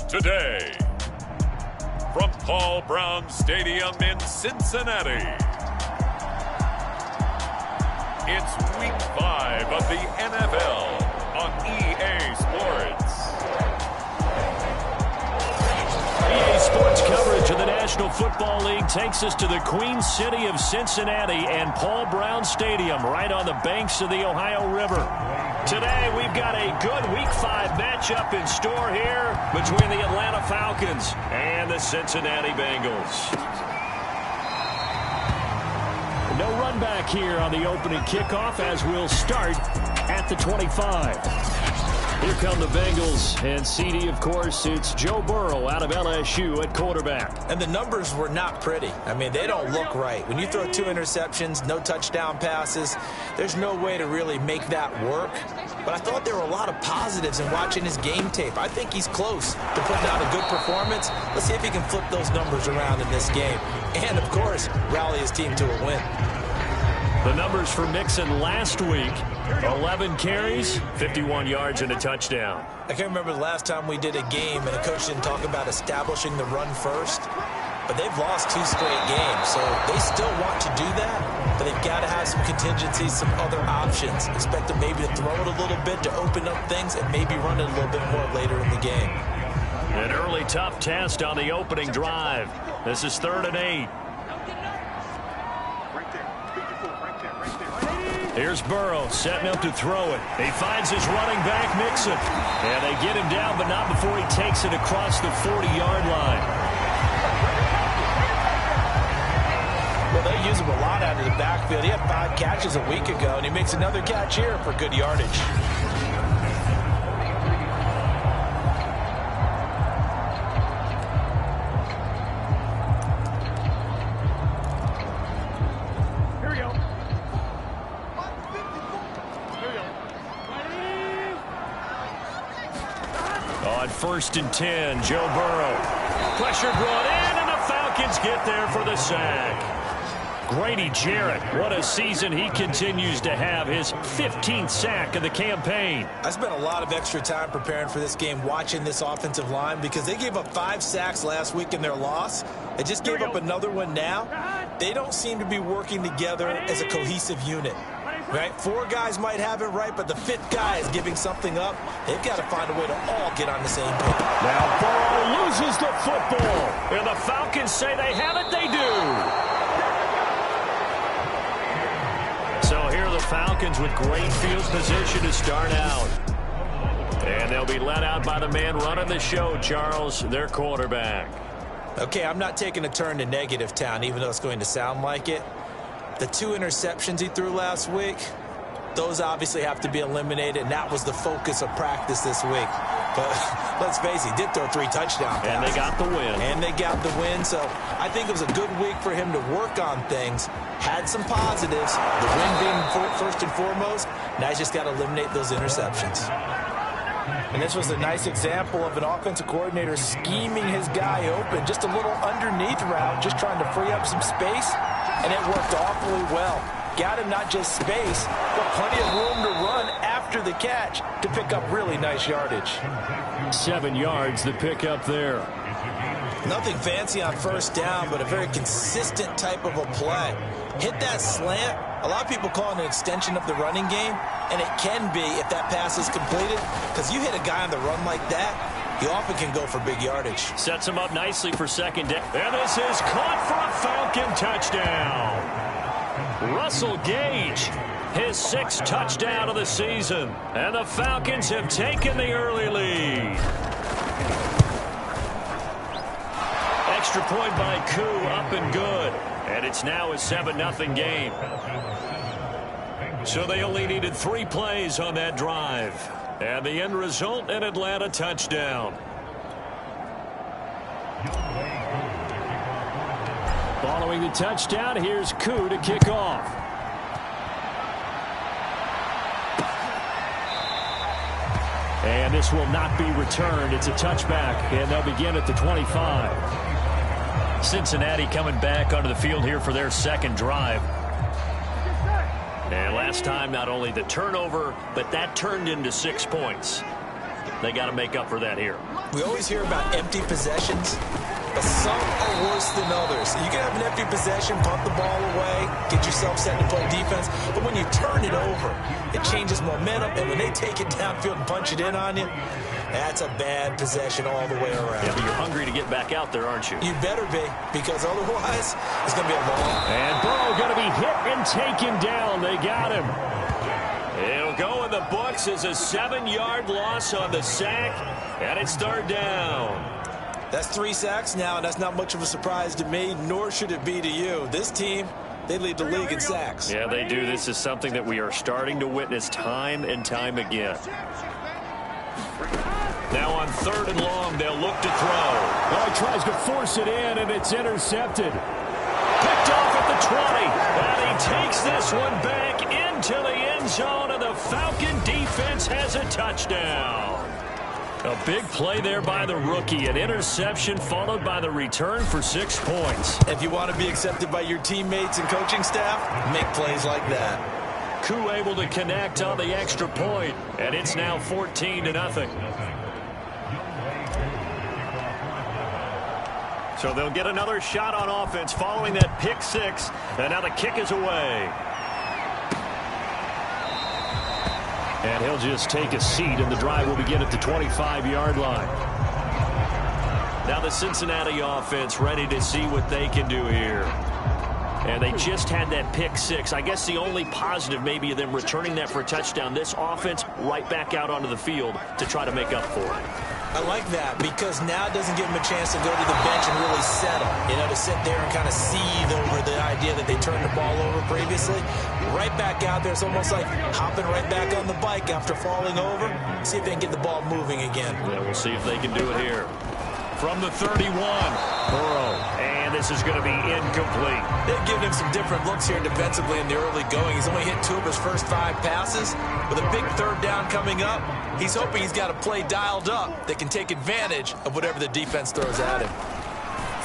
today. From Paul Brown Stadium in Cincinnati, it's Week 5 of the NFL on EA Sports. EA Sports coverage of the National Football League takes us to the Queen City of Cincinnati and Paul Brown Stadium right on the banks of the Ohio River. Today, we've got a good Week 5 matchup in store here between the Atlanta Falcons and the Cincinnati Bengals. No run back here on the opening kickoff as we'll start at the 25. Here come the Bengals, and CD, of course, it's Joe Burrow out of LSU at quarterback. And the numbers were not pretty. I mean, they don't look right. When you throw 2 interceptions, no touchdown passes, there's no way to really make that work. But I thought there were a lot of positives in watching his game tape. I think he's close to putting out a good performance. Let's see if he can flip those numbers around in this game. And, of course, rally his team to a win. The numbers for Mixon last week, 11 carries, 51 yards and a touchdown. I can't remember the last time we did a game and a coach didn't talk about establishing the run first. But they've lost 2 straight games, so they still want to do that. But they've got to have some contingencies, some other options. Expect them maybe to throw it a little bit to open up things and maybe run it a little bit more later in the game. An early tough test on the opening drive. This is 3rd and 8. Here's Burrow setting up to throw it. He finds his running back, Mixon. And they get him down, but not before he takes it across the 40-yard line. Well, they use him a lot out of the backfield. He had 5 catches a week ago, and he makes another catch here for good yardage. On 1st and 10, Joe Burrow. Pressure brought in, and the Falcons get there for the sack. Grady Jarrett, what a season he continues to have, his 15th sack of the campaign. I spent a lot of extra time preparing for this game, watching this offensive line, because they gave up 5 sacks last week in their loss. They just gave up another one now. They don't seem to be working together as a cohesive unit. Right? 4 guys might have it right, but the 5th guy is giving something up. They've got to find a way to all get on the same page. Now Burrow loses the football, and the Falcons say they have it. They do. So here are the Falcons with great field position to start out. And they'll be let out by the man running the show, Charles, their quarterback. Okay, I'm not taking a turn to negative town, even though it's going to sound like it. The 2 interceptions he threw last week, those obviously have to be eliminated, and that was the focus of practice this week. But let's face it, he did throw 3 touchdown passes. And they got the win. And they got the win, so I think it was a good week for him to work on things. Had some positives, the win being first and foremost. Now he's just got to eliminate those interceptions. And this was a nice example of an offensive coordinator scheming his guy open. Just a little underneath route, just trying to free up some space. And it worked awfully well. Got him not just space, but plenty of room to run after the catch to pick up really nice yardage. 7 yards the pick up there. Nothing fancy on 1st down, but a very consistent type of a play. Hit that slant. A lot of people call it an extension of the running game, and it can be if that pass is completed, because you hit a guy on the run like that, he often can go for big yardage. Sets him up nicely for 2nd down. And this is caught for a Falcon touchdown. Russell Gage, his 6th touchdown of the season. And the Falcons have taken the early lead. Extra point by Koo, up and good. And it's now a 7-0 game. So they only needed 3 plays on that drive. And the end result, an Atlanta touchdown. Following the touchdown, here's Koo to kick off. And this will not be returned. It's a touchback, and they'll begin at the 25. Cincinnati coming back onto the field here for their 2nd drive. And last time, not only the turnover, but that turned into 6 points. They got to make up for that here. We always hear about empty possessions, but some are worse than others. You can have an empty possession, punt the ball away, get yourself set to play defense, but when you turn it over, it changes momentum, and when they take it downfield and punch it in on you, that's a bad possession all the way around. Yeah, but you're hungry to get back out there, aren't you? You better be, because otherwise, it's going to be a long. And Burrow going to be hit and taken down. They got him. It'll go in the books as a 7-yard loss on the sack, and it's 3rd down. That's 3 sacks now, and that's not much of a surprise to me, nor should it be to you. This team, they lead the league in sacks. Yeah, they do. This is something that we are starting to witness time and time again. Now on 3rd and long, they'll look to throw. Oh, he tries to force it in, and it's intercepted. Picked off at the 20, and he takes this one back into the end zone, and the Falcon defense has a touchdown. A big play there by the rookie. An interception followed by the return for 6 points. If you want to be accepted by your teammates and coaching staff, make plays like that. Koo able to connect on the extra point, and it's now 14-0. So they'll get another shot on offense following that pick 6, and now the kick is away. And he'll just take a seat, and the drive will begin at the 25-yard line. Now the Cincinnati offense ready to see what they can do here. And they just had that pick 6. I guess the only positive maybe of them returning that for a touchdown. This offense right back out onto the field to try to make up for it. I like that because now it doesn't give them a chance to go to the bench and really settle. You know, to sit there and kind of seethe over the idea that they turned the ball over previously. Right back out there. It's almost like hopping right back on the bike after falling over. See if they can get the ball moving again. Yeah, we'll see if they can do it here. From the 31, Burrow, and this is going to be incomplete. They've given him some different looks here defensively in the early going. He's only hit 2 of his first 5 passes. With a big 3rd down coming up, he's hoping he's got a play dialed up that can take advantage of whatever the defense throws at him.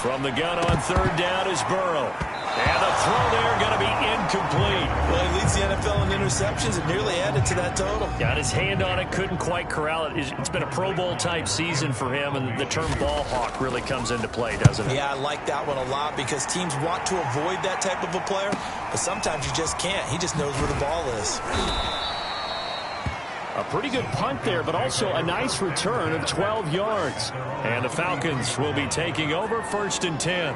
From the gun on 3rd down is Burrow. And the throw there going to be incomplete. Well, he leads the NFL in interceptions and nearly added to that total. Got his hand on it, couldn't quite corral it. It's been a Pro Bowl type season for him, and the term ball hawk really comes into play, doesn't it? Yeah, I like that one a lot because teams want to avoid that type of a player, but sometimes you just can't. He just knows where the ball is. A pretty good punt there, but also a nice return of 12 yards. And the Falcons will be taking over 1st and 10.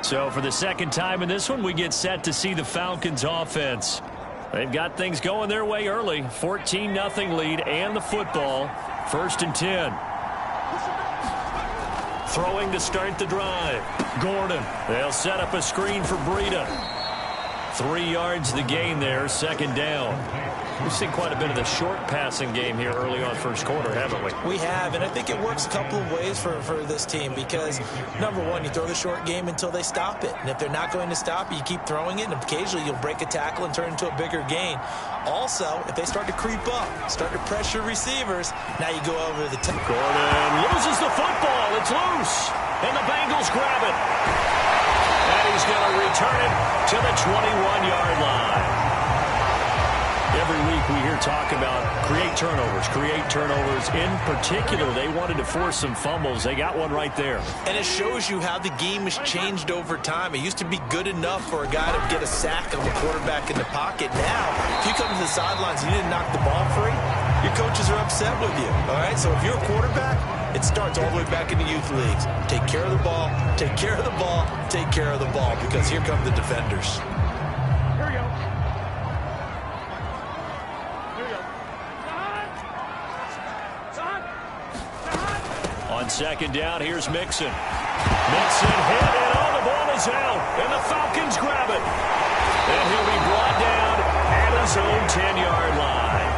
So for the 2nd time in this one, we get set to see the Falcons offense. They've got things going their way early. 14-0 lead and the football. 1st and 10. Throwing to start the drive. Gordon. They'll set up a screen for Breida. 3 yards the gain there. 2nd down. We've seen quite a bit of the short passing game here early on 1st quarter, haven't we? We have, and I think it works a couple of ways for this team because, number one, you throw the short game until they stop it. And if they're not going to stop it, you keep throwing it, and occasionally you'll break a tackle and turn it into a bigger gain. Also, if they start to creep up, start to pressure receivers, now you go over the top. Gordon loses the football. It's loose, and the Bengals grab it. And he's going to return it to the 21-yard line. Every week we hear talk about create turnovers. In particular, they wanted to force some fumbles. They got one right there. And it shows you how the game has changed over time. It used to be good enough for a guy to get a sack of a quarterback in the pocket. Now, if you come to the sidelines and you didn't knock the ball free, your coaches are upset with you. All right, so if you're a quarterback, it starts all the way back in the youth leagues. Take care of the ball, take care of the ball, take care of the ball, because here come the defenders. On 2nd down, here's Mixon. Mixon hit, and the ball is out, and the Falcons grab it. And he'll be brought down at his own 10-yard line.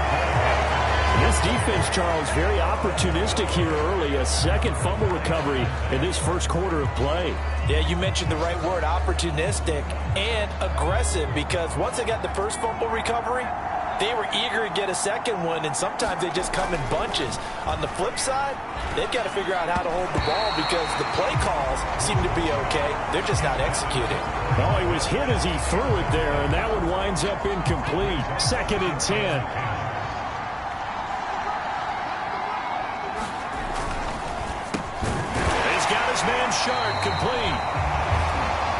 This defense, Charles, very opportunistic here early. A 2nd fumble recovery in this 1st quarter of play. Yeah, you mentioned the right word, opportunistic and aggressive, because once they got the 1st fumble recovery, they were eager to get a 2nd one, and sometimes they just come in bunches. On the flip side, they've got to figure out how to hold the ball because the play calls seem to be okay. They're just not executing. Oh, he was hit as he threw it there, and that one winds up incomplete. 2nd and 10. six-man shark complete.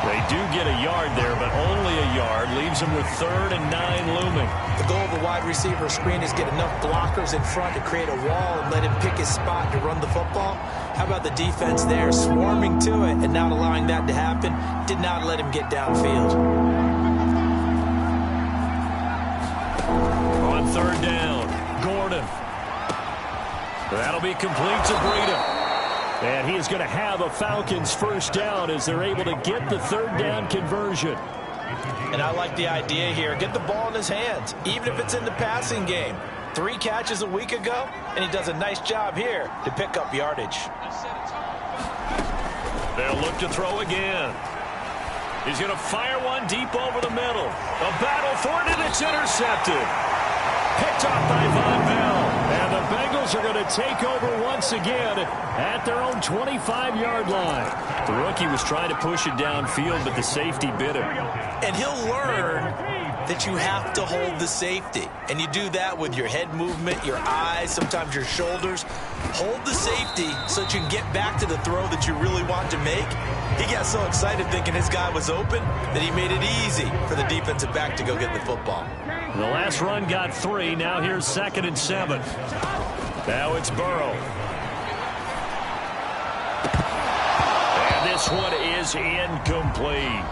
They do get a yard there, but only a yard. Leaves them with 3rd and 9 looming. The goal of a wide receiver screen is get enough blockers in front to create a wall and let him pick his spot to run the football. How about the defense there, swarming to it and not allowing that to happen? Did not let him get downfield. On 3rd down, Gordon. That'll be complete to Breida. And he is going to have a Falcons first down as they're able to get the 3rd down conversion. And I like the idea here. Get the ball in his hands, even if it's in the passing game. 3 catches a week ago, and he does a nice job here to pick up yardage. They'll look to throw again. He's going to fire one deep over the middle. A battle for it, and it's intercepted. Picked off by Von Bell. And the Bengals are going to take over once again at their own 25-yard line. The rookie was trying to push it downfield, but the safety bit him. And he'll learn that you have to hold the safety. And you do that with your head movement, your eyes, sometimes your shoulders. Hold the safety so that you can get back to the throw that you really want to make. He got so excited thinking his guy was open that he made it easy for the defensive back to go get the football. The last run got 3. Now here's 2nd and 7. Now it's Burrow. And this one is incomplete.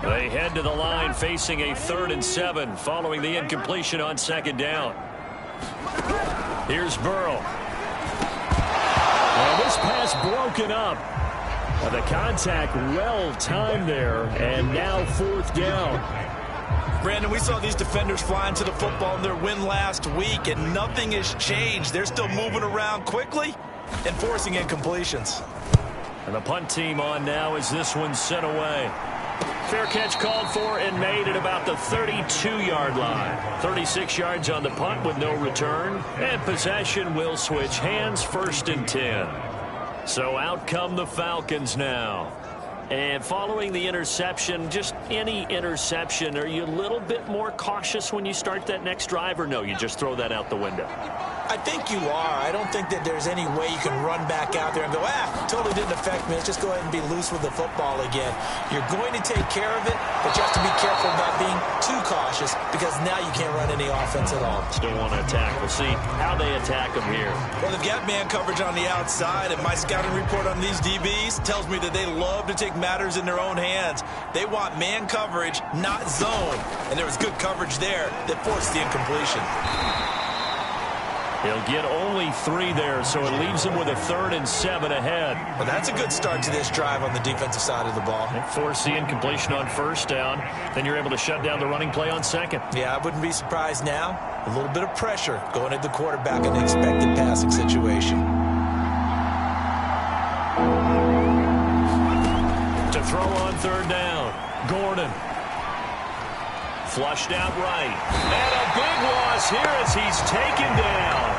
They head to the line facing a 3rd and 7 following the incompletion on 2nd down. Here's Burrow. And this pass broken up. The contact well timed there, and now 4th down. Brandon, we saw these defenders flying to the football in their win last week, and nothing has changed. They're still moving around quickly and forcing incompletions. And the punt team on now as this one's sent away. Fair catch called for and made at about the 32-yard line. 36 yards on the punt with no return. And possession will switch hands, 1st and 10. So out come the Falcons now. And following the interception, just any interception, are you a little bit more cautious when you start that next drive, or no, you just throw that out the window? I think you are. I don't think that there's any way you can run back out there and go, totally didn't affect me. Let's just go ahead and be loose with the football again. You're going to take care of it, but you have to be careful about being too cautious because now you can't run any offense at all. Still want to attack. We'll see how they attack them here. Well, they've got man coverage on the outside, and my scouting report on these DBs tells me that they love to take matters in their own hands. They want man coverage, not zone. And there was good coverage there that forced the incompletion. He'll get only 3 there, so it leaves him with a 3rd and 7 ahead. Well, that's a good start to this drive on the defensive side of the ball. They force the incompletion on 1st down. Then you're able to shut down the running play on 2nd. Yeah, I wouldn't be surprised now. A little bit of pressure going at the quarterback in an expected passing situation. To throw on 3rd down, Gordon. Flushed out right. And a big loss here as he's taken down.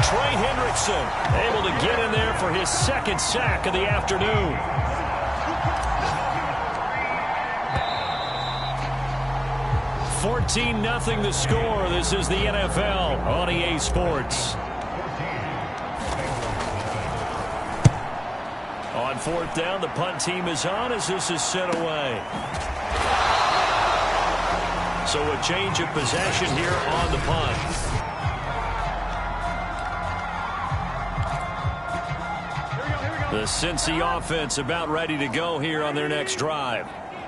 Trey Hendrickson able to get in there for his 2nd sack of the afternoon. (14-0) the score. This is the NFL on EA Sports. On 4th down, the punt team is on as this is sent away. So a change of possession here on the punt. The Cincy offense about ready to go here on their next drive.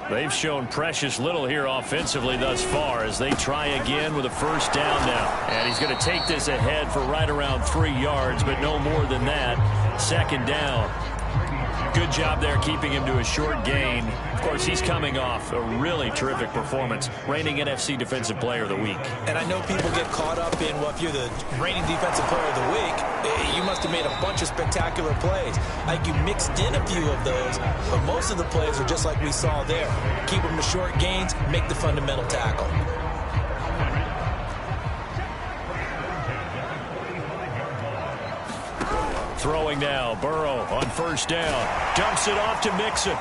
They've shown precious little here offensively thus far as they try again with a 1st down now. And he's going to take this ahead for right around 3 yards, but no more than that. 2nd down. Good job there keeping him to a short gain. Of course, he's coming off a really terrific performance, reigning NFC Defensive Player of the Week. And I know people get caught up in, well, if you're the reigning Defensive Player of the Week, you must have made a bunch of spectacular plays. I think you mixed in a few of those, but most of the plays are just like we saw there. Keep them to short gains, make the fundamental tackle. Throwing now, Burrow on 1st down. Dumps it off to Mixon.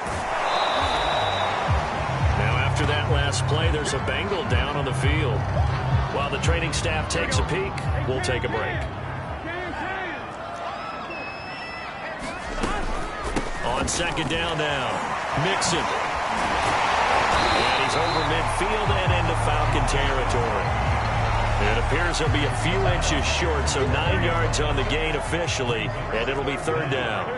Now after that last this play, there's a Bengal down on the field. While the training staff takes a peek, we'll take a break. On second down now, Mixon. And he's over midfield and into Falcon territory. It appears he'll be a few inches short, so 9 yards on the gain officially, and it'll be third down.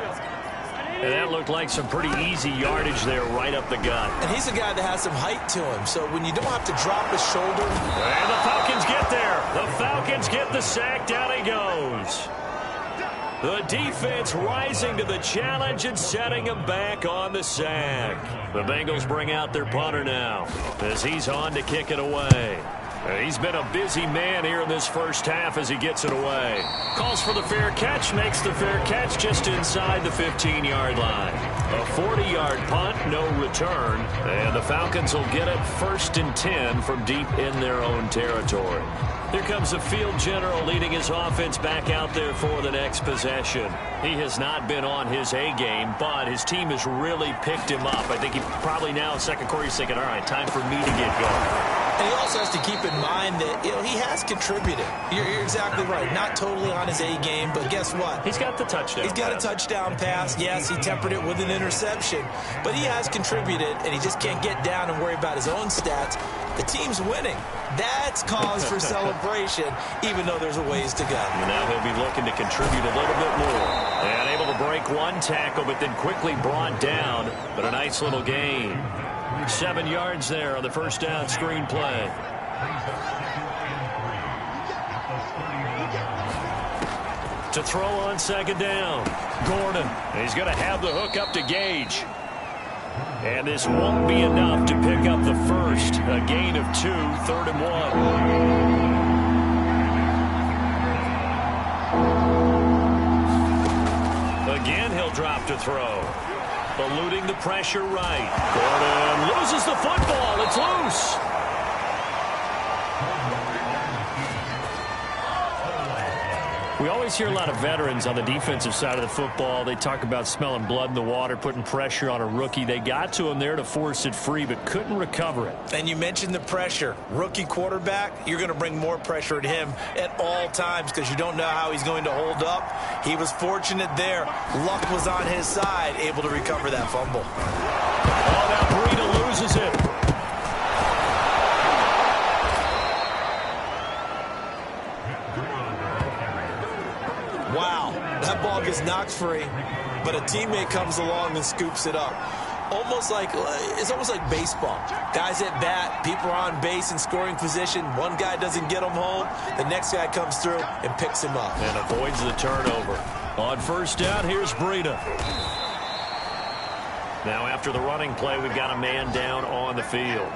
And that looked like some pretty easy yardage there right up the gut. And he's a guy that has some height to him, so when you don't have to drop his shoulder. And the Falcons get there. The Falcons get the sack. Down he goes. The defense rising to the challenge and setting him back on the sack. The Bengals bring out their punter now as he's on to kick it away. He's been a busy man here in this first half as he gets it away. Calls for the fair catch, makes the fair catch just inside the 15-yard line. A 40-yard punt, no return, and the Falcons will get it 1st and 10 from deep in their own territory. Here comes the field general leading his offense back out there for the next possession. He has not been on his A game, but his team has really picked him up. I think he probably now in second quarter he's thinking, all right, time for me to get going. And he also has to keep in mind that, he has contributed. You're exactly right. Not totally on his A game, but guess what? He's got the touchdown. He's got a touchdown pass. Yes, he tempered it with an interception. But he has contributed, and he just can't get down and worry about his own stats. The team's winning. That's cause for celebration, even though there's a ways to go. And now he'll be looking to contribute a little bit more. And able to break one tackle, but then quickly brought down. But a nice little gain. 7 yards there on the first down screen play. To throw on second down. Gordon. He's going to have the hook up to Gage. And this won't be enough to pick up the first. A gain of 2, 3rd and 1. Again, he'll drop to throw. Eluding the pressure right. Gordon loses the football. It's loose. We always hear a lot of veterans on the defensive side of the football. They talk about smelling blood in the water, putting pressure on a rookie. They got to him there to force it free, but couldn't recover it. And you mentioned the pressure. Rookie quarterback, you're going to bring more pressure at him at all times because you don't know how he's going to hold up. He was fortunate there. Luck was on his side, able to recover that fumble. Oh, now Breida loses it. Wow, that ball gets knocked free, but a teammate comes along and scoops it up. It's almost like baseball. Guys at bat, people are on base in scoring position. One guy doesn't get him home. The next guy comes through and picks him up. And avoids the turnover. On first down, here's Breida. Now after the running play, we've got a man down on the field.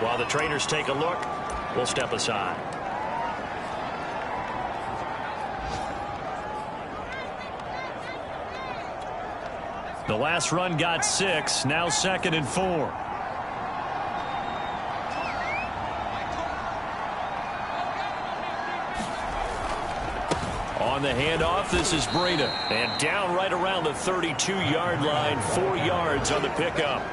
While the trainers take a look, we'll step aside. The last run got 6, now 2nd and 4. On the handoff, this is Breida. And down right around the 32-yard line, 4 yards on the pickup.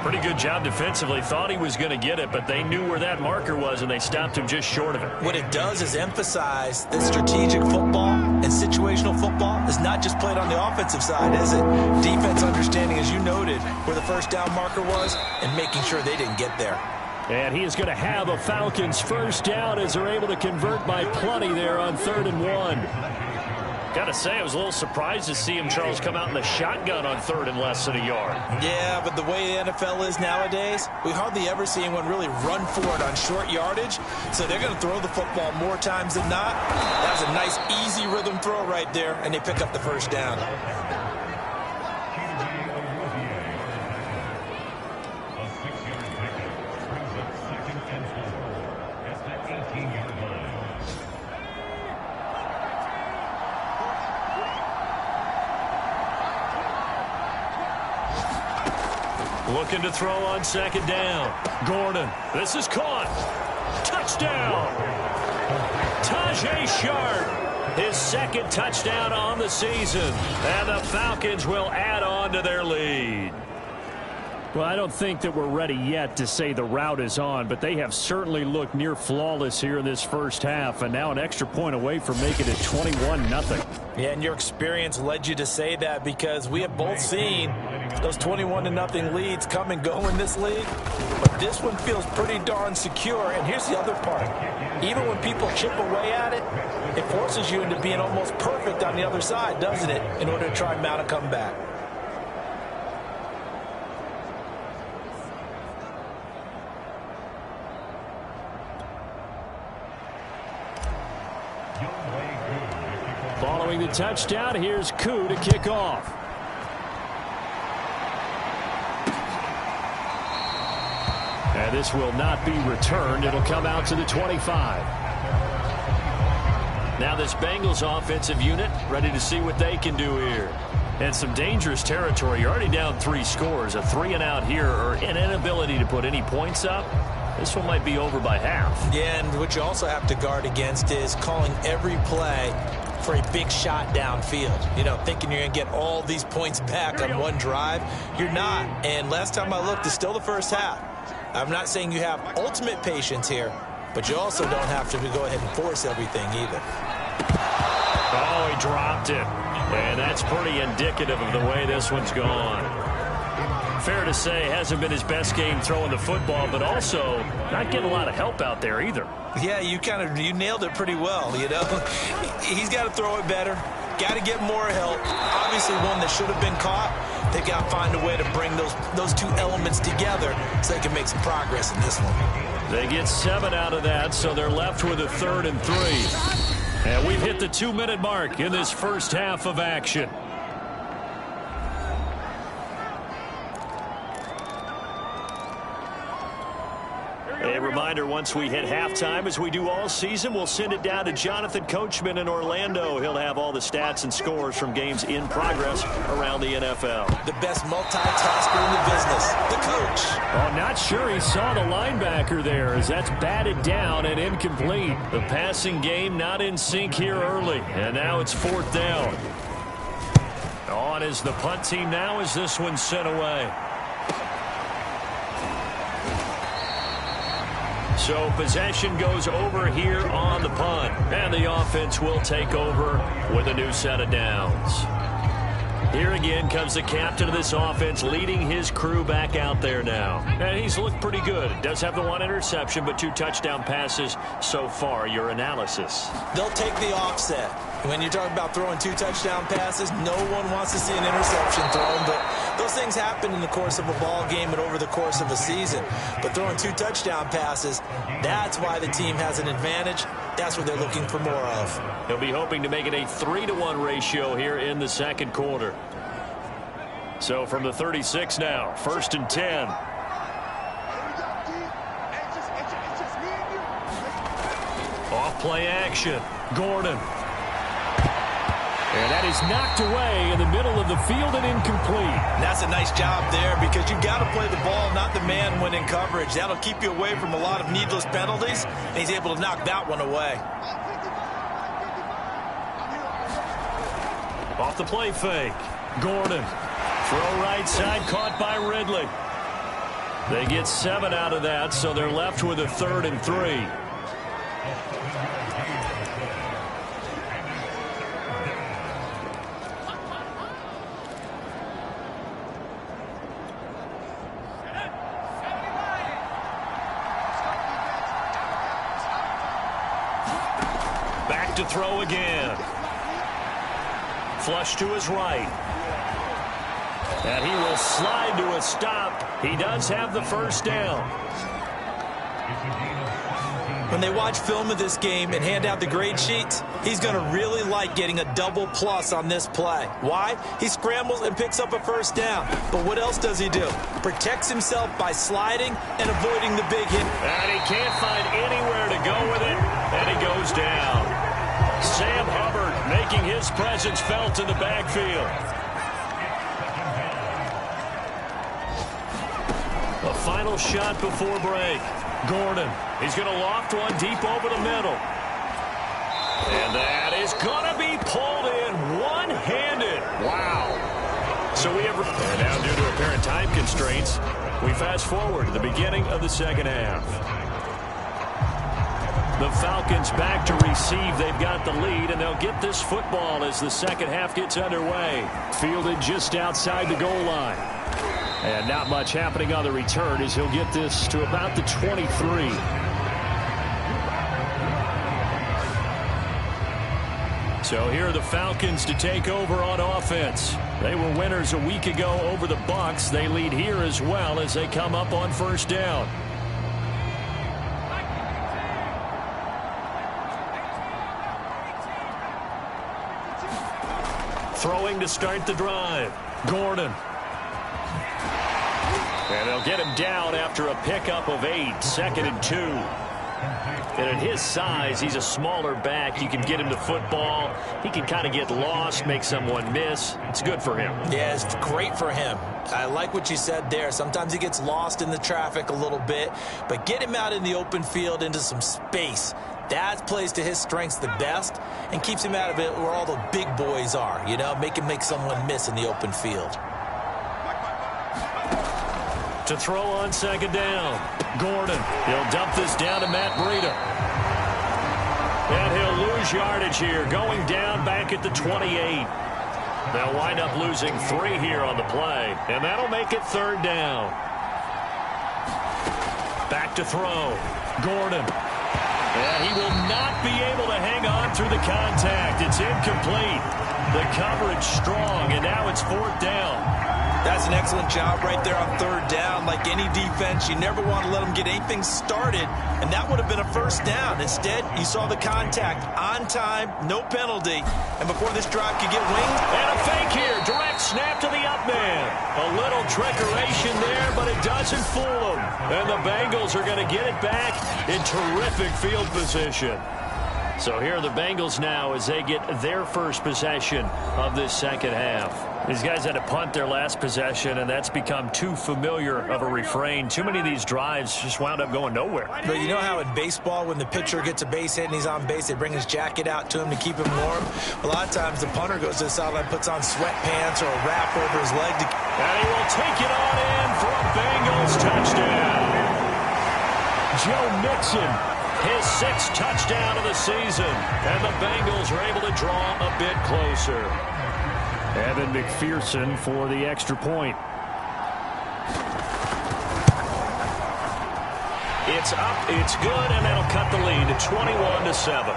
Pretty good job defensively. Thought he was going to get it, but they knew where that marker was, and they stopped him just short of it. What it does is emphasize that strategic football and situational football is not just played on the offensive side, is it? Defense understanding, as you noted, where the first down marker was and making sure they didn't get there. And he is going to have a Falcons first down as they're able to convert by plenty there on 3rd and 1. Got to say, I was a little surprised to see him, Charles, come out in the shotgun on 3rd and less than a yard. Yeah, but the way the NFL is nowadays, we hardly ever see anyone really run for it on short yardage. So they're going to throw the football more times than not. That was a nice, easy rhythm throw right there, and they pick up the first down. Looking to throw on 2nd down. Gordon. This is caught. Touchdown. Tajay Sharp. His 2nd touchdown on the season. And the Falcons will add on to their lead. Well, I don't think that we're ready yet to say the route is on, but they have certainly looked near flawless here in this first half, and now an extra point away from making it 21-0. Yeah, and your experience led you to say that, because we have both seen those 21-0 leads come and go in this league. But this one feels pretty darn secure. And here's the other part. Even when people chip away at it, it forces you into being almost perfect on the other side, doesn't it, in order to try and mount a comeback. Following the touchdown, here's Koo to kick off. And this will not be returned. It'll come out to the 25. Now this Bengals offensive unit ready to see what they can do here. And some dangerous territory. You're already down 3 scores. A 3-and-out here, or an inability to put any points up. This one might be over by half. Yeah, and what you also have to guard against is calling every play for a big shot downfield. You know, thinking you're going to get all these points back on one drive. You're not. And last time I looked, it's still the first half. I'm not saying you have ultimate patience here, but you also don't have to go ahead and force everything either. Oh, he dropped it. And that's pretty indicative of the way this one's gone. Fair to say, hasn't been his best game throwing the football, but also not getting a lot of help out there either. Yeah, you nailed it pretty well, you know. He's got to throw it better. Got to get more help. Obviously one that should have been caught. They got to find a way to bring those two elements together so they can make some progress in this one. They get 7 out of that, so they're left with a 3rd and 3. And we've hit the 2-minute mark in this first half of action. A reminder, once we hit halftime, as we do all season, we'll send it down to Jonathan Coachman in Orlando. He'll have all the stats and scores from games in progress around the NFL. The best multitasker in the business, the coach. Oh, not sure he saw the linebacker there, as that's batted down and incomplete. The passing game not in sync here early, and now it's 4th down. On is the punt team now as this one's sent away. So possession goes over here on the punt, and the offense will take over with a new set of downs. Here again comes the captain of this offense, leading his crew back out there now. And he's looked pretty good. Does have the 1 interception, but 2 touchdown passes so far. Your analysis? They'll take the offset. When you're talking about throwing 2 touchdown passes, no one wants to see an interception thrown, but those things happen in the course of a ball game and over the course of a season. But throwing 2 touchdown passes, that's why the team has an advantage. That's what they're looking for more of. He'll be hoping to make it a 3-to-1 ratio here in the second quarter. So from the 36 now, 1st and 10. Off play action. Gordon. And that is knocked away in the middle of the field and incomplete. That's a nice job there, because you've got to play the ball, not the man when in coverage. That'll keep you away from a lot of needless penalties, and he's able to knock that one away. Off the play fake. Gordon. Throw right side, caught by Ridley. They get 7 out of that, so they're left with a 3rd and 3. Back to throw again. Flush to his right. And he will slide to a stop. He does have the 1st down. When they watch film of this game and hand out the grade sheets, he's going to really like getting a double plus on this play. Why? He scrambles and picks up a 1st down. But what else does he do? Protects himself by sliding and avoiding the big hit. And he can't find anywhere to go with it, and he goes down. Sam Hubbard making his presence felt in the backfield. A final shot before break. Gordon, he's going to loft one deep over the middle. And that is going to be pulled in one-handed. Wow. So we have, and now due to apparent time constraints, we fast forward to the beginning of the second half. The Falcons back to receive. They've got the lead, and they'll get this football as the second half gets underway. Fielded just outside the goal line. And not much happening on the return as he'll get this to about the 23. So here are the Falcons to take over on offense. They were winners a week ago over the Bucs. They lead here as well as they come up on first down. Throwing to start the drive. Gordon. And they'll get him down after a pickup of 8, 2nd and 2. And at his size, he's a smaller back. You can get him the football. He can kind of get lost, make someone miss. It's good for him. Yeah, it's great for him. I like what you said there. Sometimes he gets lost in the traffic a little bit, but get him out in the open field into some space. That plays to his strengths the best and keeps him out of it where all the big boys are, you know, make him make someone miss in the open field. To throw on second down. Gordon. He'll dump this down to Matt Breida. And he'll lose yardage here, going down back at the 28. They'll wind up losing 3 here on the play, and that'll make it 3rd down. Back to throw. Gordon. And he will not be able to hang on through the contact. It's incomplete. The coverage strong, and now it's 4th down. That's an excellent job right there on 3rd down. Like any defense, you never want to let them get anything started, and that would have been a 1st down. Instead, you saw the contact on time, no penalty, and before this drive could get winged. And a fake here. Direct snap to the up man. A little trickeration there, but it doesn't fool them. And the Bengals are going to get it back in terrific field position. So here are the Bengals now as they get their first possession of this second half. These guys had to punt their last possession, and that's become too familiar of a refrain. Too many of these drives just wound up going nowhere. But you know how in baseball, when the pitcher gets a base hit and he's on base, they bring his jacket out to him to keep him warm? A lot of times the punter goes to the sideline, puts on sweatpants or a wrap over his leg. And he will take it on in for a Bengals touchdown. Joe Mixon, his 6th touchdown of the season. And the Bengals are able to draw a bit closer. Evan McPherson for the extra point. It's up, it's good, and that'll cut the lead to 21-7.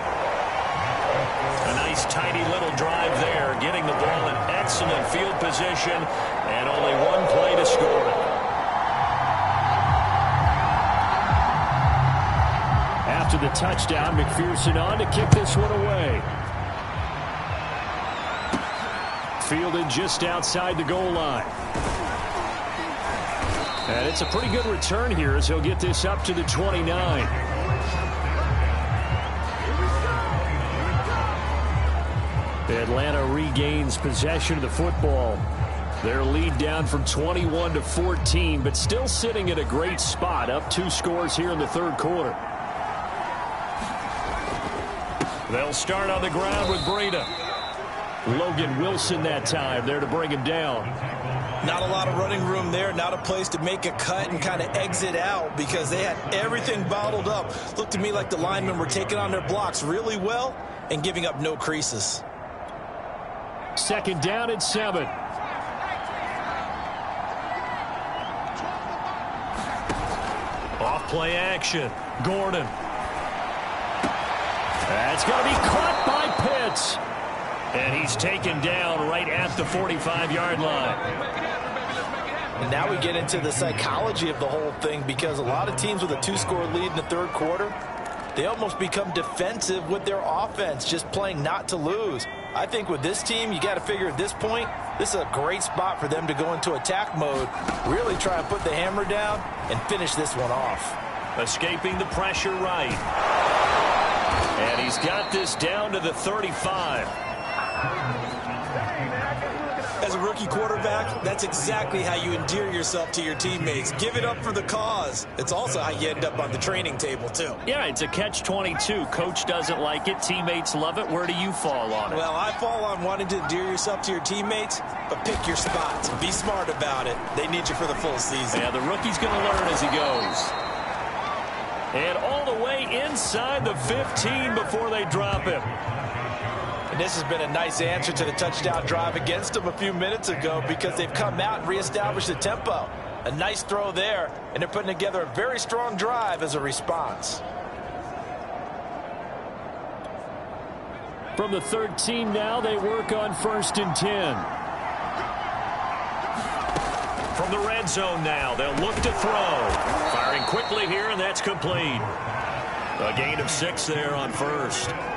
A nice, tidy little drive there, getting the ball in excellent field position, and only 1 play to score it. After the touchdown, McPherson on to kick this one away. Fielded just outside the goal line. And it's a pretty good return here as he'll get this up to the 29. Atlanta regains possession of the football. Their lead down from 21-14, but still sitting at a great spot, up 2 scores here in the 3rd quarter. They'll start on the ground with Breida. Logan Wilson that time there to bring him down. Not a lot of running room there, not a place to make a cut and kind of exit out because they had everything bottled up. Looked to me like the linemen were taking on their blocks really well and giving up no creases. 2nd down and 7. Off play action. Gordon. That's going to be caught by Pitts. And he's taken down right at the 45-yard line. And now we get into the psychology of the whole thing because a lot of teams with a 2-score lead in the 3rd quarter, they almost become defensive with their offense, just playing not to lose. I think with this team, you got to figure at this point, this is a great spot for them to go into attack mode, really try and put the hammer down and finish this one off. Escaping the pressure right. And he's got this down to the 35. As a rookie quarterback, that's exactly how you endear yourself to your teammates. Give it up for the cause. It's also how you end up on the training table, too. Yeah, it's a catch-22. Coach doesn't like it. Teammates love it. Where do you fall on it? Well, I fall on wanting to endear yourself to your teammates, but pick your spots. Be smart about it. They need you for the full season. Yeah, the rookie's going to learn as he goes. And all the way inside the 15 before they drop him. And this has been a nice answer to the touchdown drive against them a few minutes ago because they've come out and reestablished the tempo. A nice throw there, and they're putting together a very strong drive as a response. From the 13 now, they work on 1st and 10. From the red zone now, they'll look to throw. Firing quickly here, and that's complete. A gain of 6 there on 1st.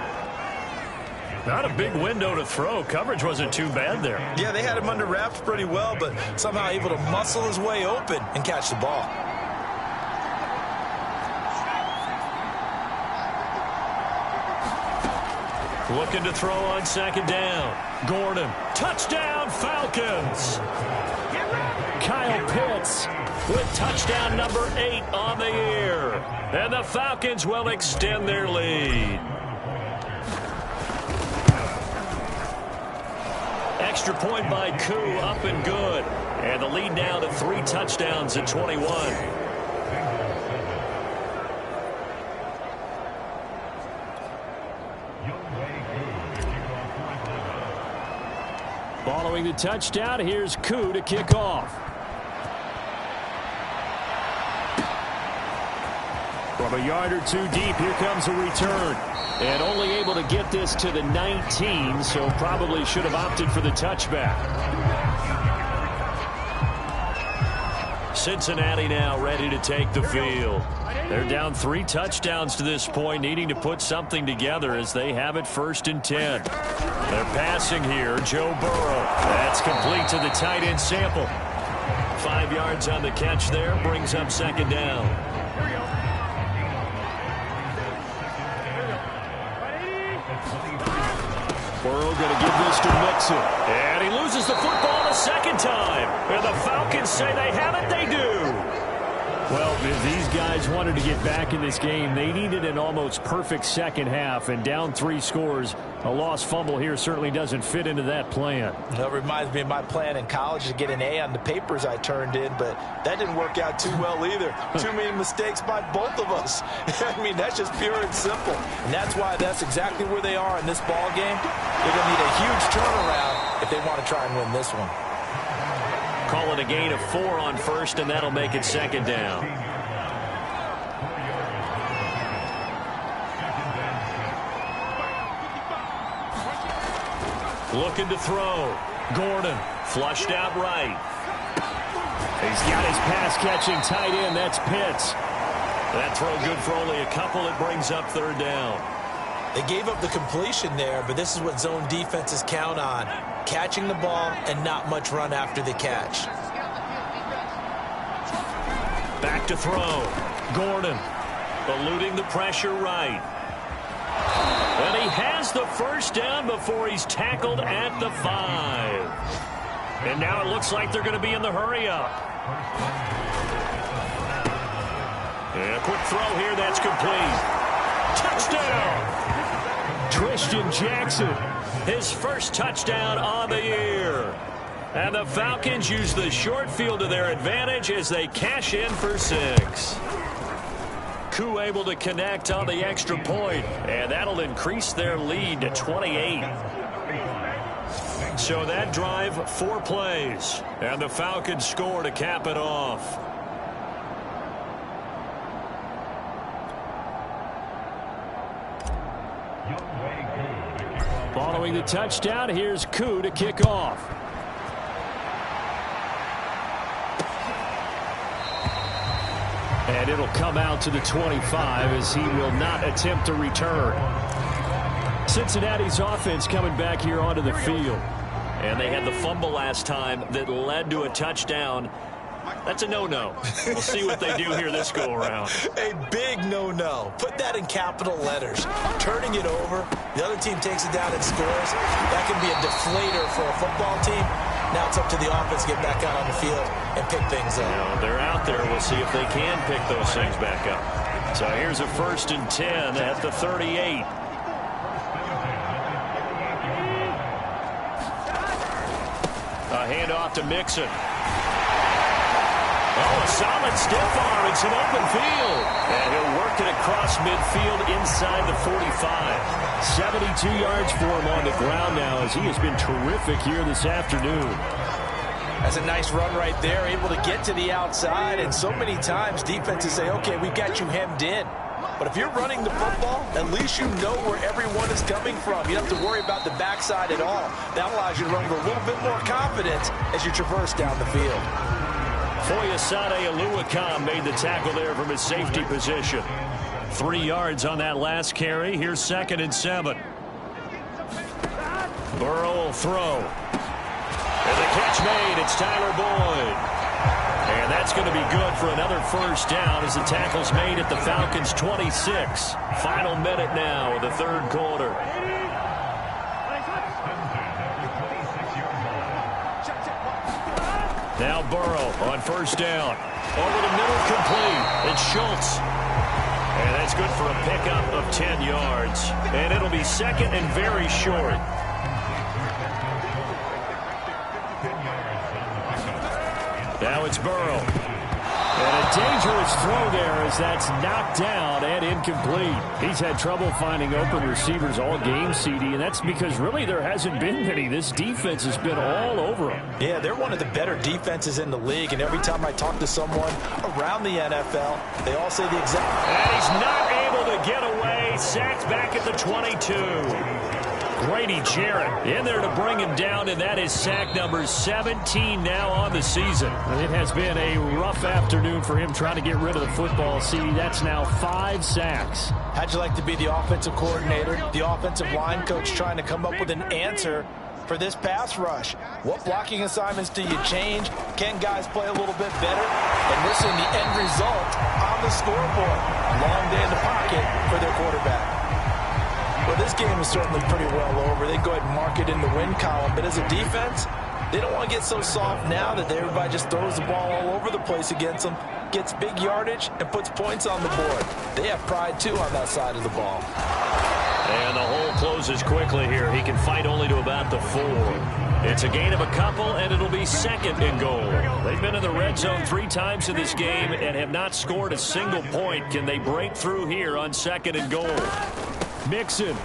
Not a big window to throw. Coverage wasn't too bad there. Yeah, they had him under wraps pretty well, but somehow able to muscle his way open and catch the ball. Looking to throw on 2nd down. Gordon. Touchdown, Falcons. Kyle Pitts with touchdown number 8 on the year. And the Falcons will extend their lead. Extra point by Koo, up and good. And the lead now to 3 touchdowns at 21. Following the touchdown, here's Koo to kick off. From a yard or 2 deep, here comes a return. And only able to get this to the 19, so probably should have opted for the touchback. Cincinnati now ready to take the field. They're down 3 touchdowns to this point, needing to put something together as they have it 1st and 10. They're passing here, Joe Burrow. That's complete to the tight end Sample. 5 yards on the catch there, brings up 2nd down. Burrow going to give this to Mixon. And he loses the football a 2nd time. And the Falcons say they have it, they do. Well, if these guys wanted to get back in this game, they needed an almost perfect second half, and down 3 scores. A lost fumble here certainly doesn't fit into that plan. That reminds me of my plan in college to get an A on the papers I turned in, but that didn't work out too well either. Too many mistakes by both of us. I mean, that's just pure and simple. And that's why that's exactly where they are in this ball game. They're going to need a huge turnaround if they want to try and win this one. Call it a gain of 4 on 1st, and that'll make it 2nd down. Looking to throw. Gordon flushed out right. He's got his pass-catching tight end. That's Pitts. That throw good for only a couple. It brings up 3rd down. They gave up the completion there, but this is what zone defenses count on. Catching the ball and not much run after the catch. Back to throw. Gordon eluding the pressure right. And he has the 1st down before he's tackled at the 5. And now it looks like they're going to be in the hurry-up. And a quick throw here, that's complete. Touchdown! Christian Jackson, his 1st touchdown on the year. And the Falcons use the short field to their advantage as they cash in for 6. Koo able to connect on the extra point, and that'll increase their lead to 28. So that drive, 4 plays, and the Falcons score to cap it off. Following the touchdown, here's Koo to kick off. And it'll come out to the 25 as he will not attempt to return. Cincinnati's offense coming back here onto the field. And they had the fumble last time that led to a touchdown. That's a no-no. We'll see what they do here this go-around. A big no-no. Put that in capital letters. Turning it over, the other team takes it down and scores. That can be a deflator for a football team. Now it's up to the offense to get back out on the field and pick things up. You know, they're out there. We'll see if they can pick those things back up. So here's a 1st and 10 at the 38. A handoff to Mixon. Oh, a solid stiff arm. It's an open field. And he'll work it across midfield inside the 45. 72 yards for him on the ground now as he has been terrific here this afternoon. That's a nice run right there, able to get to the outside. And so many times defenses say, okay, we've got you hemmed in. But if you're running the football, at least you know where everyone is coming from. You don't have to worry about the backside at all. That allows you to run with a little bit more confidence as you traverse down the field. Foyesade Oluwakan made the tackle there from his safety position. 3 yards on that last carry. Here's 2nd and 7. Burrow will throw. And the catch made. It's Tyler Boyd. And that's going to be good for another 1st down as the tackle's made at the Falcons' 26. Final minute now of the 3rd quarter. Now Burrow on 1st down. Over the middle, complete. It's Schultz. And that's good for a pickup of 10 yards. And it'll be 2nd and very short. Now it's Burrow. And a dangerous throw there as that's knocked down and incomplete. He's had trouble finding open receivers all game, CD, and that's because really there hasn't been many. This defense has been all over him. Yeah, they're one of the better defenses in the league, and every time I talk to someone around the NFL, they all say the exact... And he's not able to get away. Sacked back at the 22. Grady Jarrett in there to bring him down, and that is sack number 17 now on the season. It has been a rough afternoon for him trying to get rid of the football. See, that's now 5 sacks. How'd you like to be the offensive coordinator, the offensive line coach trying to come up with an answer for this pass rush? What blocking assignments do you change? Can guys play a little bit better? And we're seeing the end result on the scoreboard. Long day in the pocket for their quarterback. Well, this game is certainly pretty well over. They go ahead and mark it in the win column. But as a defense, they don't want to get so soft now that everybody just throws the ball all over the place against them, gets big yardage, and puts points on the board. They have pride, too, on that side of the ball. And the hole closes quickly here. He can fight only to about the 4. It's a gain of a couple, and it'll be 2nd and goal. They've been in the red zone 3 times in this game and have not scored a single point. Can they break through here on 2nd and goal? Mixon.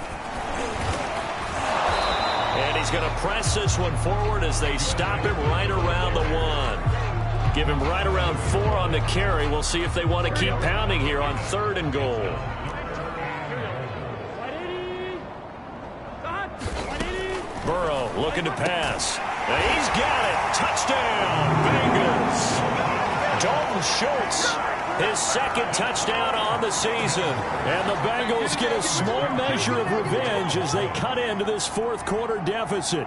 And he's going to press this one forward as they stop him right around the 1. Give him right around 4 on the carry. We'll see if they want to keep pounding here on 3rd and goal. Burrow looking to pass. And he's got it. Touchdown, Bengals. Dalton Schultz, his 2nd touchdown on the season. And the Bengals get a small measure of revenge as they cut into this 4th quarter deficit.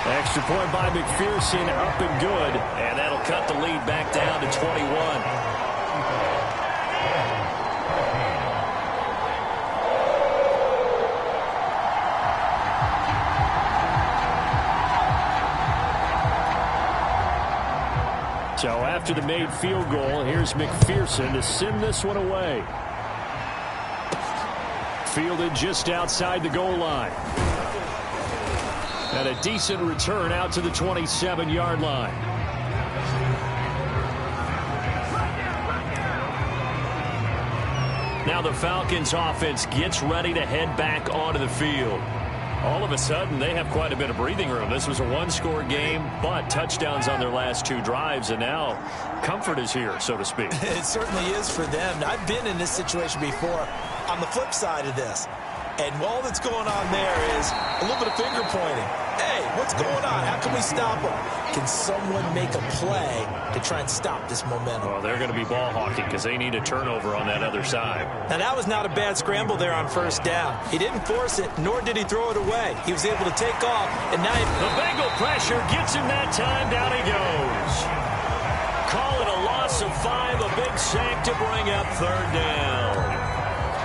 Extra point by McPherson, up and good. And that'll cut the lead back down to 21. So after the made field goal, here's McPherson to send this one away. Fielded just outside the goal line. And a decent return out to the 27-yard line. Now the Falcons offense gets ready to head back onto the field. All of a sudden, they have quite a bit of breathing room. This was a 1-score game, but touchdowns on their last 2 drives, and now comfort is here, so to speak. It certainly is for them. I've been in this situation before on the flip side of this. And all that's going on there is a little bit of finger pointing. Hey, what's going on? How can we stop them? Can someone make a play to try and stop this momentum? Well, they're going to be ball hawking because they need a turnover on that other side. Now, that was not a bad scramble there on 1st down. He didn't force it, nor did he throw it away. He was able to take off, and now the Bengal pressure gets him that time. Down he goes. Call it a loss of 5, a big sack to bring up 3rd down.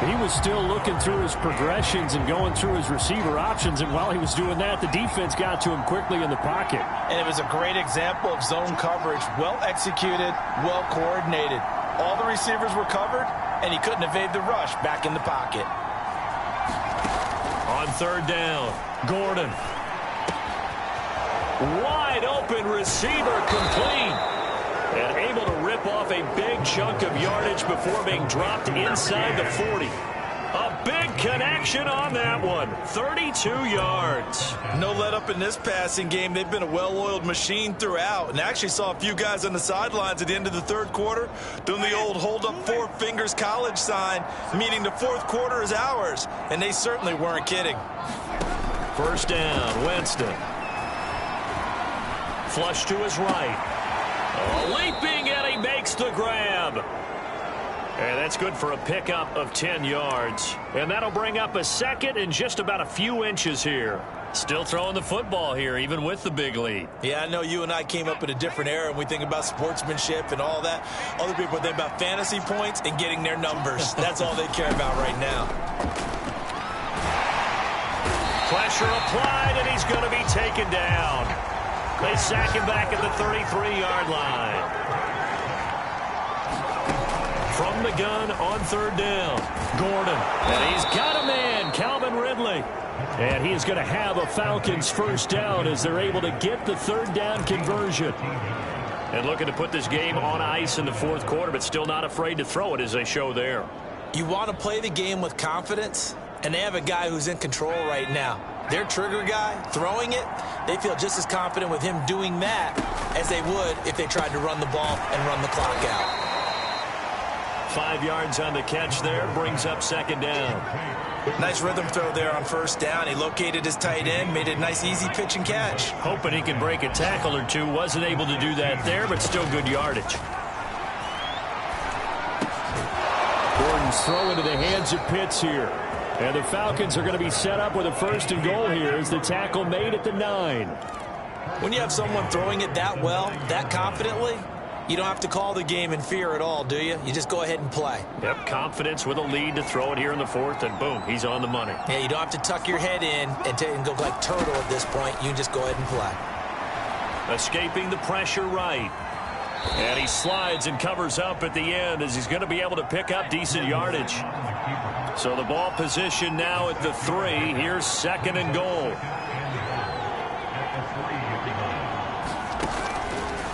He was still looking through his progressions and going through his receiver options, and while he was doing that, the defense got to him quickly in the pocket. And it was a great example of zone coverage. Well executed, well coordinated. All the receivers were covered, and he couldn't evade the rush back in the pocket. On third down, Gordon. Wide open receiver, complete. And able to rip off a big chunk of yardage before being dropped inside the 40. A big connection on that one. 32 yards. No let up in this passing game. They've been a well-oiled machine throughout. And actually saw a few guys on the sidelines at the end of the third quarter doing the old hold up four fingers college sign, meaning the fourth quarter is ours. And they certainly weren't kidding. First down, Winston. Flush to his right. Leaping, and he makes the grab. And that's good for a pickup of 10 yards. And that'll bring up a second and just about a few inches here. Still throwing the football here, even with the big lead. Yeah, I know you and I came up in a different era, and we think about sportsmanship and all that. Other people think about fantasy points and getting their numbers. That's all they care about right now. Pressure applied, and he's going to be taken down. They sack him back at the 33-yard line. From the gun on third down, Gordon. And he's got a man, Calvin Ridley. And he is going to have a Falcons first down as they're able to get the third down conversion. And looking to put this game on ice in the fourth quarter, but still not afraid to throw it as they show there. You want to play the game with confidence, and they have a guy who's in control right now. Their trigger guy, throwing it, they feel just as confident with him doing that as they would if they tried to run the ball and run the clock out. 5 yards on the catch there, brings up second down. Nice rhythm throw there on first down. He located his tight end, made it a nice easy pitch and catch. Hoping he can break a tackle or two. Wasn't able to do that there, but still good yardage. Gordon's throw into the hands of Pitts here. And the Falcons are going to be set up with a first and goal here as the tackle made at the 9. When you have someone throwing it that well, that confidently, you don't have to call the game in fear at all, do you? You just go ahead and play. Yep, confidence with a lead to throw it here in the fourth, and boom, he's on the money. Yeah, you don't have to tuck your head in and go like turtle at this point. You can just go ahead and play. Escaping the pressure right. And he slides and covers up at the end as he's going to be able to pick up decent yardage. So the ball position now at the 3. Here's second and goal.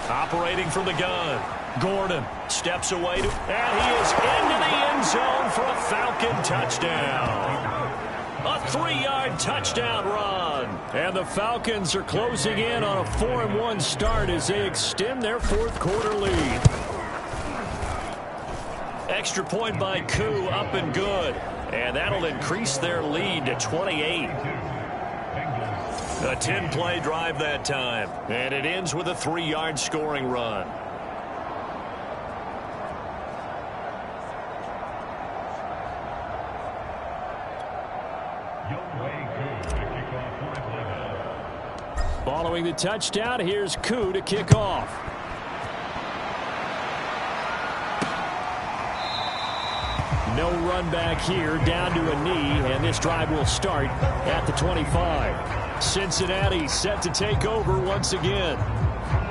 Operating from the gun. Gordon steps away, and he is into the end zone for a Falcon touchdown. A 3-yard touchdown run. And the Falcons are closing in on a 4-1 start as they extend their fourth quarter lead. Extra point by Koo, up and good. And that'll increase their lead to 28. A 10-play drive that time. And it ends with a 3-yard scoring run. Following the touchdown, here's Koo to kick off. No run back here, down to a knee, and this drive will start at the 25. Cincinnati set to take over once again.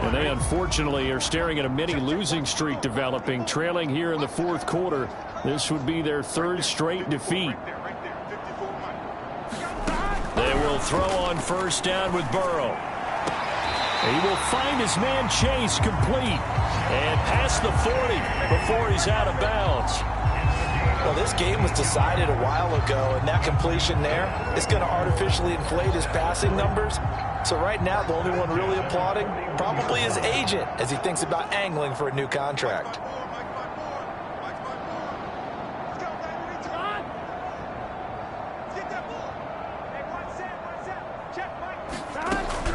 And they unfortunately are staring at a mini losing streak developing, trailing here in the fourth quarter. This would be their third straight defeat. They will throw on first down with Burrow. He will find his man Chase complete and past the 40 before he's out of bounds. Well, this game was decided a while ago, and that completion there is going to artificially inflate his passing numbers. So right now, the only one really applauding probably his agent as he thinks about angling for a new contract.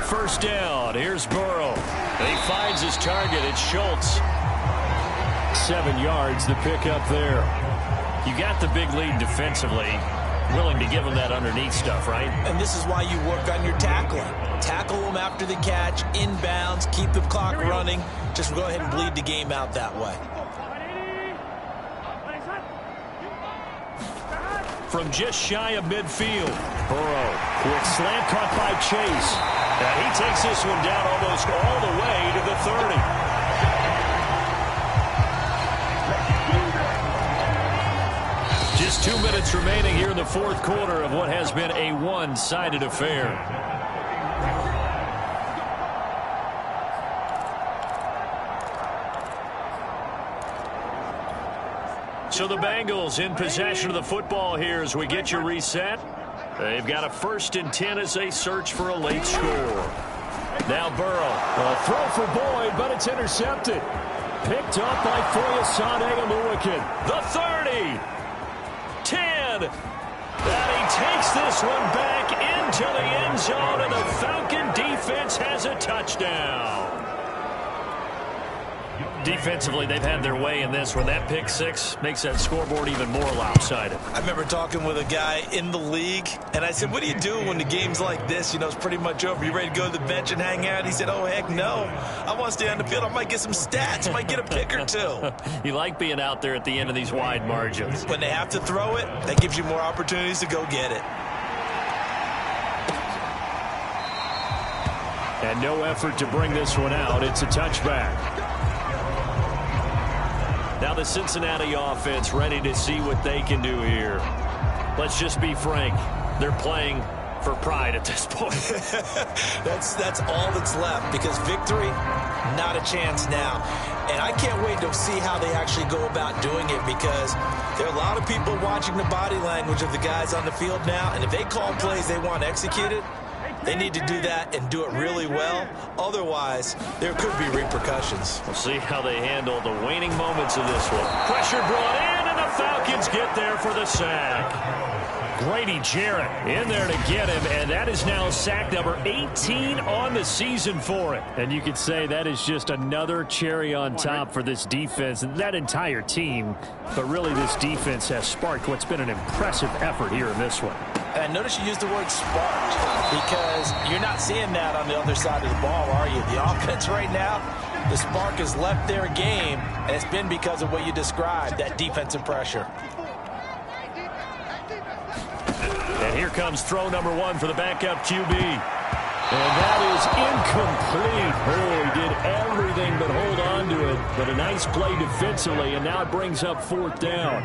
First down, here's Burrow. And he finds his target, it's Schultz. 7 yards, the pickup there. You got the big lead defensively, willing to give him that underneath stuff, right? And this is why you work on your tackling. Tackle them after the catch, inbounds, keep the clock running. Just go ahead and bleed the game out that way. from just shy of midfield. Burrow, quick slant caught by Chase. And he takes this one down almost all the way to the 30. Just 2 minutes remaining here in the fourth quarter of what has been a one-sided affair. So the Bengals in possession of the football here as we get you reset. They've got a 1st and 10 as they search for a late score. Now Burrow. A throw for Boyd, but it's intercepted. Picked up by Foyesade Oluwakin. The 30. 10. And he takes this one back into the end zone, and the Falcon defense has a touchdown. Defensively, they've had their way in this one. That pick six makes that scoreboard even more lopsided. I remember talking with a guy in the league, and I said, what do you do when the game's like this? You know, it's pretty much over. You ready to go to the bench and hang out? He said, oh, heck no. I want to stay on the field. I might get some stats. I might get a pick or two. You like being out there at the end of these wide margins. When they have to throw it, that gives you more opportunities to go get it. And no effort to bring this one out. It's a touchback. Now the Cincinnati offense ready to see what they can do here. Let's just be frank. They're playing for pride at this point. That's all that's left, because victory, not a chance now. And I can't wait to see how they actually go about doing it, because there are a lot of people watching the body language of the guys on the field now, and if they call plays they want executed, they need to do that and do it really well. Otherwise, there could be repercussions. We'll see how they handle the waning moments of this one. Pressure brought in, and the Falcons get there for the sack. Grady Jarrett in there to get him, and that is now sack number 18 on the season for it. And you could say that is just another cherry on top for this defense and that entire team. But really, this defense has sparked what's been an impressive effort here in this one. And notice you used the word sparked, because you're not seeing that on the other side of the ball, are you? The offense right now, the spark has left their game, and it's been because of what you described, that defensive pressure. And here comes throw number one for the backup QB. And that is incomplete. Oh, he did everything but hold on to it. But a nice play defensively, and now it brings up 4th down.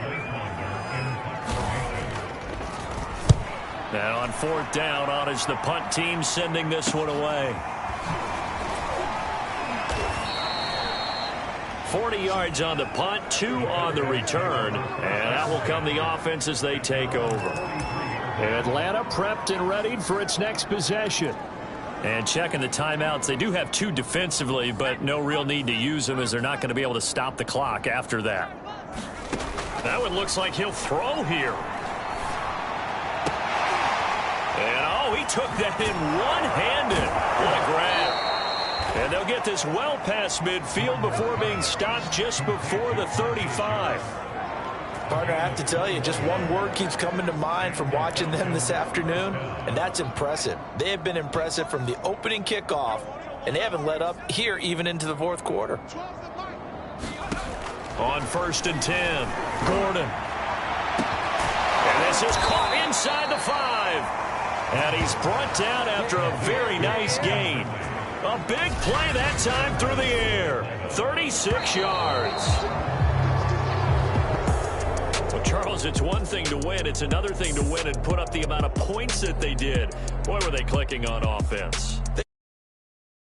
Now on 4th down, on is the punt team sending this one away. 40 yards on the punt, 2 on the return. And that will come the offense as they take over. Atlanta prepped and readied for its next possession. And checking the timeouts, they do have 2 defensively, but no real need to use them as they're not going to be able to stop the clock after that. That one looks like he'll throw here. And, oh, he took that in one-handed. What a grab. And they'll get this well past midfield before being stopped just before the 35. Partner, I have to tell you, just one word keeps coming to mind from watching them this afternoon, and that's impressive. They have been impressive from the opening kickoff, and they haven't let up here even into the fourth quarter. On 1st and 10, Gordon. And this is caught inside the 5. And he's brought down after a very nice gain. A big play that time through the air. 36 yards. Well, Charles, it's one thing to win. It's another thing to win and put up the amount of points that they did. Boy, were they clicking on offense.